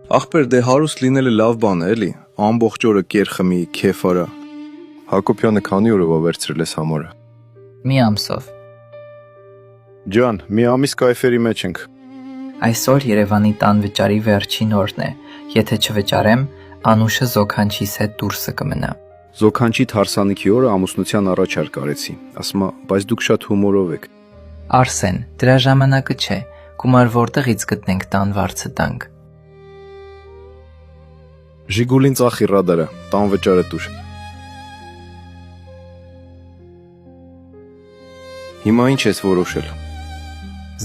Ախպեր դե հարուստ լինելը լավ բան է, էլի։ Ամբողջ օրը կեր խմի, քեֆ արա։ Հակոբյանը քանի օրով վերցրել ես համարը։ Մի ամսով։ Ջան, մի ամիս կայֆերի մեջ ենք։ Այսօր Երևանի տան վճարի վերջին օրն է։ Եթե չվճարեմ, Անուշը Զոքանչիս հետ դուրսը կմնա։ Զոքանչի հարսանիքի օրը ամուսնության առաջարկ արեցի։ Ասма, բայց դուք շատ հումորով եք։ Արսեն, դրա ժամանակը չէ։ Գումար որտեղից գտնենք տան վարձը տանք։ Ժիգուլին ծախի ռադարա, տան վճարը տուր։ Հիմա ինչ ես որոշել։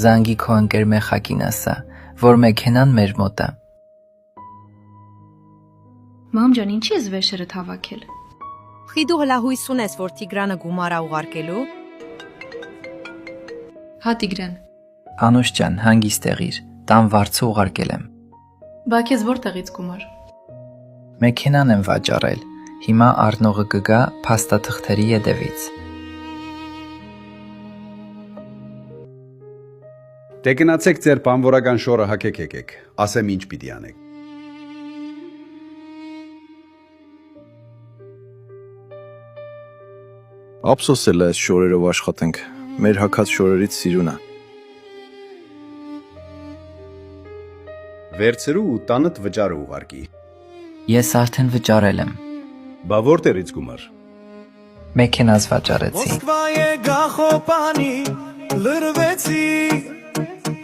Զանգի քո ընկեր Մեխակին ասա, որ մեքենան մեր մոտ է։ Մամ ջան, ինչի ես վեշերդ հավաքել։ Խիդու հլահույս ունես, որ Տիգրանը գումար ա ուղարկելու։ Հա Տիգրան։ Անուշ ջան, հանգիստ եղիր, տան վարձը ուղարկել եմ։ Բա քեզ որտեղից գումար։ Մեքենան եմ վաճառել։ Հիմա առնողը կգա փաստաթղթերի ետևից։ Դե գնացեք ձեր բանվորական շորը հակեք եկեք, ասեմ ինչ պիտի անեք։ Ափսոս էլ է այս շորերով աշխատենք։ Մեր հակած շորերից սիրուն է։ Վերցրու ու տանդ վճարը ուղարկի։ Ես արդեն վճարել եմ։ Բա որտեղից գումար։ Մեքենաս վաճառեցի։ Մոսկվայե գա խոպանի, լրվեցի,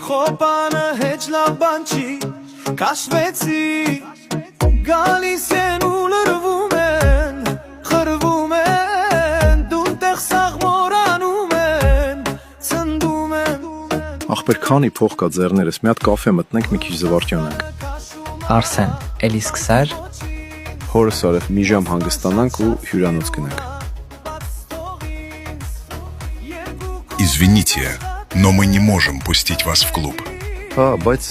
խոպանը հեչ լավ բան չի, կաշվեցի, գալիս են ու լրվում են, խրվում են, դունտեղ սաղմորանում են, ծնդում են։ Ախպեր քանի փող կա ձեռներս, մի հատ կաֆե մտնենք, մի քիչ զվարճանանք։ Արսեն, էլի սկսար։ Հորս արև մի ժամ հանգստանանք ու հյուրանոց գնանք։ Извините, но мы не можем пустить вас в клуб. Հա, բայց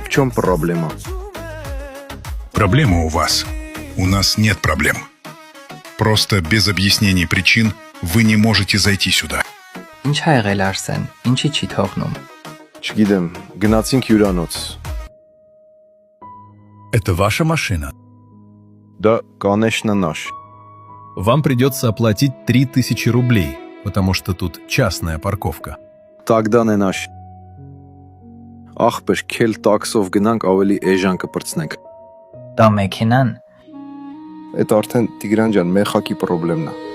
в чем проблема։ Проблема у вас. У нас нет проблем. Просто без объяснений причин вы не можете зайти сюда. Ինչ ա եղել Արսեն, ինչի չի թողնում։ Չգիտեմ, գնացինք հյուրանոց։ Это ваша машина. Да, конечно, наш։ Вам придется оплатить 3000 рублей, потому что тут частная парковка. Тогда не наш։ Ախպեր, քել տաքսով գնանք ավելի էժան կպրծնենք։ Դա մեքենան։ Այդ արդեն Տիգրան ջան, Մեխակի խնդիրն է։